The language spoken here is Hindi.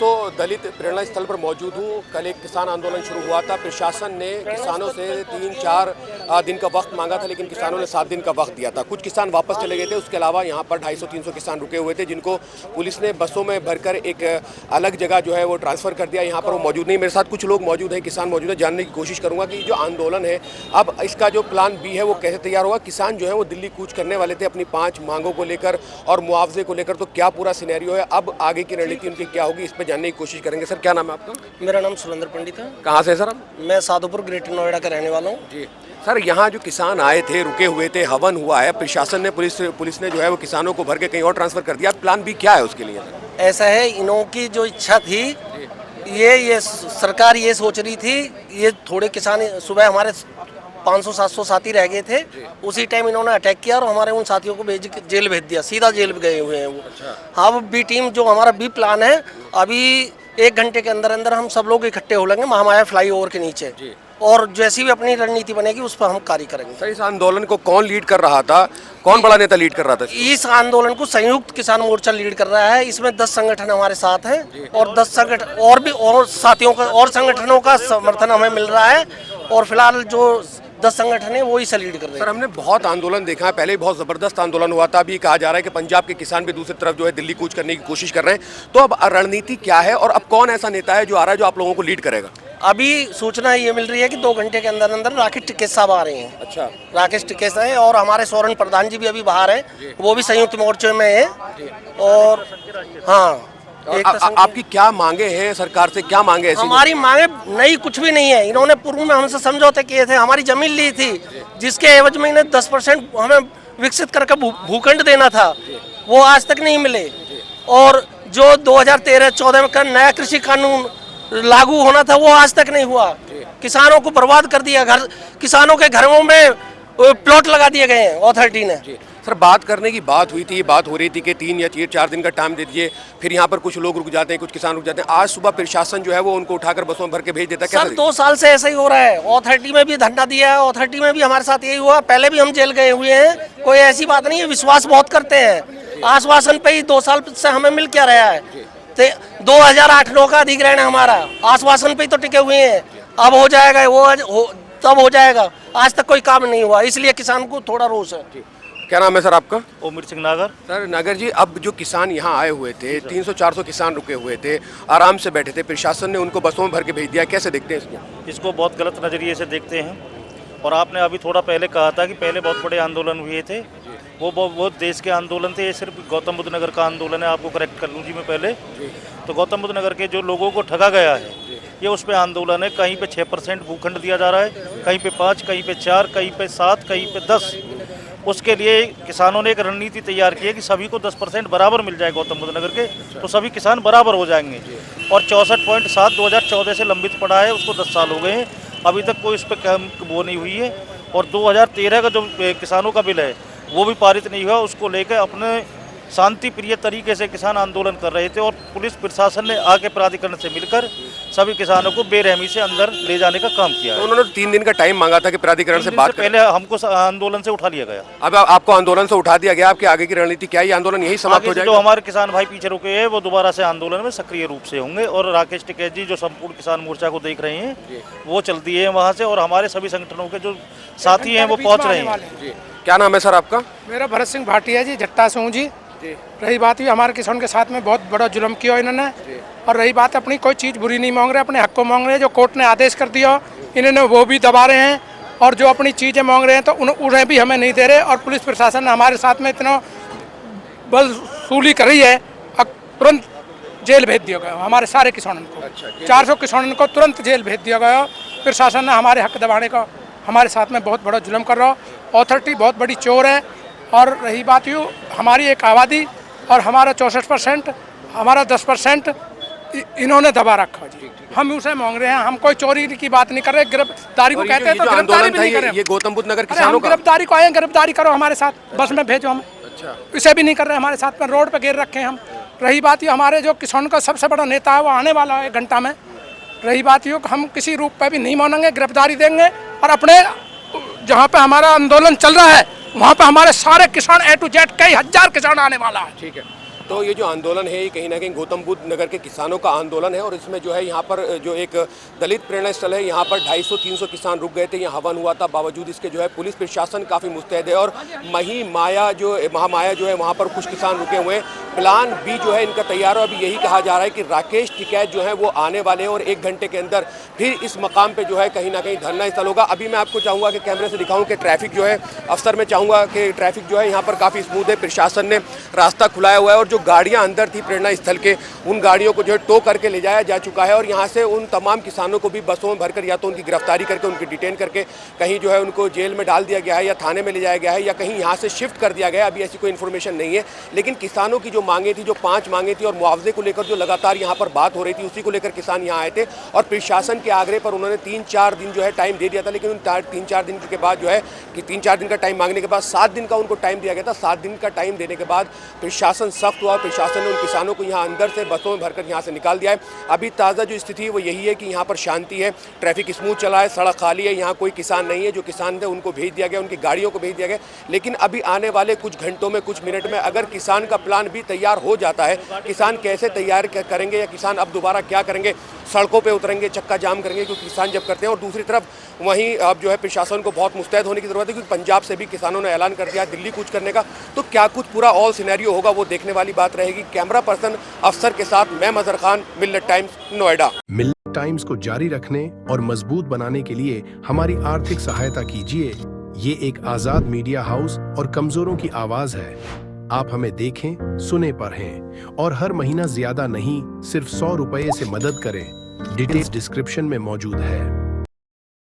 दोस्तों, दलित प्रेरणा स्थल पर मौजूद हूँ। कल एक किसान आंदोलन शुरू हुआ था। प्रशासन ने किसानों से 3-4 दिन का वक्त मांगा था, लेकिन किसानों ने 7 दिन का वक्त दिया था। कुछ किसान वापस चले गए थे। उसके अलावा यहाँ पर 250-300 किसान रुके हुए थे, जिनको पुलिस ने बसों में भरकर एक अलग जगह जो है वो ट्रांसफ़र कर दिया। यहाँ पर वो मौजूद नहीं। मेरे साथ कुछ लोग मौजूद हैं, किसान मौजूद हैं। जानने की कोशिश करूँगा कि जो आंदोलन है, अब इसका जो प्लान बी है वो कैसे तैयार होगा। किसान जो है वो दिल्ली कूच करने वाले थे अपनी 5 मांगों को लेकर और मुआवजे को लेकर। तो क्या पूरा सिनेरियो है, अब आगे की रणनीति उनकी क्या होगी, इस पर जानने की कोशिश करेंगे। सर, क्या नाम है आपका? मेरा नाम सुरेंद्र पंडित है। कहाँ से सर आप? मैं साधुपुर ग्रेटर नोएडा का रहने वाला हूँ जी सर, यहाँ जो किसान आए थे, रुके हुए थे, हवन हुआ है, प्रशासन ने पुलिस ने जो है वो किसानों को भर के कहीं और ट्रांसफर कर दिया। प्लान बी क्या है उसके लिए? ऐसा है, इन्हों की जो इच्छा थी, ये सरकार ये सोच रही थी, ये थोड़े किसान सुबह हमारे 500-700 साथी रह गए थे, उसी टाइम इन्होंने अटैक किया और हमारे उन साथियों को जेल भेज दिया। सीधा जेल गए हुए हैं वो। अच्छा। अब बी टीम जो हमारा बी प्लान है, अभी 1 घंटे के अंदर अंदर हम सब लोग इकट्ठे हो लेंगे महामाया फ्लाईओवर के नीचे, और जैसी भी अपनी रणनीति बनेगी उस पर हम कार्य करेंगे। सर, इस आंदोलन को कौन लीड कर रहा था? कौन बड़ा नेता लीड कर रहा था? इस आंदोलन को संयुक्त किसान मोर्चा लीड कर रहा है। इसमें 10 संगठन हमारे साथ हैं और 10 संगठन और साथियों का और संगठनों का समर्थन हमें मिल रहा है, और फिलहाल जो 10 संगठन है वो इसे लीड कर रहे हैं। सर, हमने बहुत आंदोलन देखा है, पहले भी बहुत ज़बरदस्त आंदोलन हुआ था। अभी कहा जा रहा है कि पंजाब के किसान भी दूसरी तरफ जो है दिल्ली कूच करने की कोशिश कर रहे हैं। तो अब रणनीति क्या है और अब कौन ऐसा नेता है जो आ रहा है जो आप लोगों को लीड करेगा? अभी सूचना ये मिल रही है कि 2 घंटे के अंदर अंदर राकेश टिकेत साहब आ रहे हैं। अच्छा। राकेश टिकेत हैं, और हमारे सोरेन प्रधान जी भी अभी बाहर हैं, वो भी संयुक्त मोर्चे में है। और हाँ, आपकी क्या मांगे हैं सरकार से? क्या मांगे हैं? हमारी मांगे नई कुछ भी नहीं है। इन्होंने पूर्व में हमसे समझौते किए थे, हमारी जमीन ली थी, जिसके एवज में इन्हें 10% हमें विकसित करके भूखंड देना था, वो आज तक नहीं मिले। और जो 2013-14 का नया कृषि कानून लागू होना था, वो आज तक नहीं हुआ। किसानों को बर्बाद कर दिया। किसानों के घरों में प्लॉट लगा दिए गए हैं अथॉरिटी ने। सर, बात करने की बात हुई थी, बात हो रही थी कि 3 या 4 दिन का टाइम दे दीजिए, फिर यहाँ पर कुछ लोग रुक जाते हैं, कुछ किसान रुक जाते हैं। आज सुबह प्रशासन जो है वो उनको उठाकर बसों में भर के भेज देता है। सर, 2 साल से ऐसा ही हो रहा है। अथॉरिटी में भी धरना दिया है, अथॉरिटी में भी हमारे साथ यही हुआ। पहले भी हम जेल गए हुए हैं। कोई ऐसी बात नहीं है, विश्वास बहुत करते हैं। आश्वासन पे ही 2 साल से हमें मिल क्या रहा है। 2008-9 का अधिग्रहण है हमारा, आश्वासन पे ही तो टिके हुए हैं। अब हो जाएगा वो तब हो जाएगा, आज तक कोई काम नहीं हुआ, इसलिए किसान को थोड़ा रोष है। क्या नाम है सर आपका? ओमिर सिंह नागर। सर नागर जी, अब जो किसान यहाँ आए हुए थे, 300-400 किसान रुके हुए थे, आराम से बैठे थे, प्रशासन ने उनको बसों में भर के भेज दिया। कैसे देखते हैं इसको? इसको बहुत गलत नज़रिए से देखते हैं। और आपने अभी थोड़ा पहले कहा था कि पहले बहुत बड़े आंदोलन हुए थे, वो देश के आंदोलन थे। ये सिर्फ गौतम बुद्ध नगर का आंदोलन है। आपको करेक्ट कर लूँ जी मैं पहले। तो गौतम बुद्ध नगर के जो लोगों को ठगा गया है, ये उस पर आंदोलन है। कहीं पे 6% भूखंड दिया जा रहा है, कहीं पे 5, कहीं पे 4, कहीं पे 7, कहीं पे 10। उसके लिए किसानों ने एक रणनीति तैयार की है कि सभी को 10% बराबर मिल जाए गौतम बुद्ध नगर के, तो सभी किसान बराबर हो जाएंगे। और 64.7 2014 से लंबित पड़ा है, उसको 10 साल हो गए हैं, अभी तक कोई उस पर काम वो नहीं हुई है। और 2013 का जो किसानों का बिल है वो भी पारित नहीं हुआ। उसको लेकर अपने शांति प्रिय तरीके से किसान आंदोलन कर रहे थे, और पुलिस प्रशासन ने आके प्राधिकरण से मिलकर सभी किसानों को बेरहमी से अंदर ले जाने का काम किया है। तो उन्होंने 3 दिन का टाइम मांगा था कि प्राधिकरण से बात पहले हमको आंदोलन से उठा लिया गया। अब आपको आंदोलन से उठा दिया गया। आपकी आगे की रणनीति क्या है? ये आंदोलन यही समाप्त हो जाएगा? जो हमारे किसान भाई पीछे रुके हैं वो दोबारा से आंदोलन में सक्रिय रूप से होंगे, और राकेश टिकैत जी जो संपूर्ण किसान मोर्चा को देख रहे हैं वो चलती है वहाँ से, और हमारे सभी संगठनों के जो साथी हैं वो पहुँच रहे हैं। क्या नाम है सर आपका? मेरा भरत सिंह भाटिया जी, झट्टा से हूँ जी। रही बात भी हमारे किसान के साथ में बहुत बड़ा जुल्म किया इन्होंने, और रही बात अपनी कोई चीज़ बुरी नहीं मांग रहे, अपने हक को मांग रहे हैं। जो कोर्ट ने आदेश कर दिया इन्होंने वो भी दबा रहे हैं, और जो अपनी चीज़ें मांग रहे हैं तो उन्हें भी हमें नहीं दे रहे। और पुलिस प्रशासन ने हमारे साथ में इतना बदसूली कर रही है, अब तुरंत जेल भेज दिया गया हमारे सारे किसानों को। 400 किसानों को तुरंत जेल भेज दिया गया। प्रशासन ने हमारे हक दबाने का हमारे साथ में बहुत बड़ा जुल्म कर रहा। अथॉरिटी बहुत बड़ी चोर है। और रही बात यूँ, हमारी एक आबादी और हमारा 64%, हमारा 10% इन्होंने दबा रखा जी। हम उसे मांग रहे हैं, हम कोई चोरी की बात नहीं कर रहे। गिरफ्तारी को कहते हैं तो गिरफ्तारी भी नहीं कर रहे। ये गौतम बुद्ध नगर किसानों का गिरफ्तारी को आए, गिरफ्तारी करो हमारे साथ, बस में भेजो हमें। अच्छा, इसे भी नहीं कर रहे हमारे साथ में, रोड पे घेर रखे हैं हम। रही बात ये, हमारे जो किसान का सबसे बड़ा नेता है वो आने वाला है 1 घंटा में। रही बात ये, हम किसी रूप पे भी नहीं मानेंगे, गिरफ्तारी देंगे। और अपने जहाँ पे हमारा आंदोलन चल रहा है वहाँ पे हमारे सारे किसान A to Z कई हजार किसान आने वाला है। ठीक है। तो ये जो आंदोलन है ये कहीं ना कहीं गौतम बुद्ध नगर के किसानों का आंदोलन है और इसमें जो है यहाँ पर जो एक दलित प्रेरणा स्थल है यहाँ पर 250-300 किसान रुक गए थे, यहाँ हवन हुआ था। बावजूद इसके जो है पुलिस प्रशासन काफ़ी मुस्तैद है और महामाया जो है वहाँ पर कुछ किसान रुके हुए हैं। प्लान बी जो है इनका तैयार है। अभी यही कहा जा रहा है कि राकेश टिकैत जो है वो आने वाले हैं और 1 घंटे के अंदर फिर इस मकाम पे जो है कहीं ना कहीं धरना स्थल होगा। अभी मैं आपको चाहूँगा कि कैमरे से दिखाऊं कि ट्रैफिक जो है अफसर मैं चाहूँगा कि ट्रैफिक जो है यहाँ पर काफ़ी स्मूथ है। प्रशासन ने रास्ता खुलाया हुआ है और जो गाड़ियाँ अंदर थी प्रेरणा स्थल के उन गाड़ियों को जो है टो करके ले जाया जा चुका है और यहाँ से उन तमाम किसानों को भी बसों में भरकर या तो उनकी गिरफ्तारी करके उनकी डिटेन करके कहीं जो है उनको जेल में डाल दिया गया है या थाने में ले जाया गया है या कहीं यहाँ से शिफ्ट कर दिया गया है। अभी ऐसी कोई इन्फॉर्मेशन नहीं है, लेकिन किसानों की जो मांगे थी, जो 5 मांगे थी और मुआवजे को लेकर जो लगातार यहाँ पर बात हो रही थी, उसी को लेकर किसान यहाँ आए थे और प्रशासन के आग्रह पर उन्होंने 3-4 दिन जो है टाइम दे दिया था। लेकिन उन 3-4 दिन के बाद जो है कि 3-4 दिन का टाइम मांगने के बाद 7 दिन का उनको टाइम दिया गया था। 7 दिन का टाइम देने के बाद प्रशासन सख्त हुआ और प्रशासन ने उन किसानों को यहाँ अंदर से बसों में भरकर यहाँ से निकाल दिया है। अभी ताज़ा जो स्थिति है वो यही है कि यहाँ पर शांति है, ट्रैफिक स्मूथ चला है, सड़क खाली है, यहाँ कोई किसान नहीं है। जो किसान थे उनको भेज दिया गया, उनकी गाड़ियों को भेज दिया गया। लेकिन अभी आने वाले कुछ घंटों में, कुछ मिनट में अगर किसान का प्लान भी तैयार हो जाता है, किसान कैसे तैयार करेंगे या किसान अब दोबारा क्या करेंगे, सड़कों पे उतरेंगे, चक्का जाम करेंगे क्योंकि किसान जब करते हैं। और दूसरी तरफ वहीं अब जो है प्रशासन को बहुत मुस्तैद होने की ज़रूरत है क्योंकि पंजाब से भी किसानों ने ऐलान कर दिया दिल्ली कूच करने का। तो क्या कुछ पूरा ऑल सिनेरियो होगा वो देखने वाली बात रहेगी। कैमरा पर्सन अफसर के साथ मैं मजहर खान, मिल्लत टाइम्स, नोएडा। मिल्लत टाइम्स को जारी रखने और मजबूत बनाने के लिए हमारी आर्थिक सहायता कीजिए। ये एक आजाद मीडिया हाउस और कमजोरों की आवाज है। आप हमें देखें, सुने, पढ़ें और हर महीना ज्यादा नहीं, सिर्फ 100 रुपये से मदद करें। डिटेल्स डिस्क्रिप्शन में मौजूद है।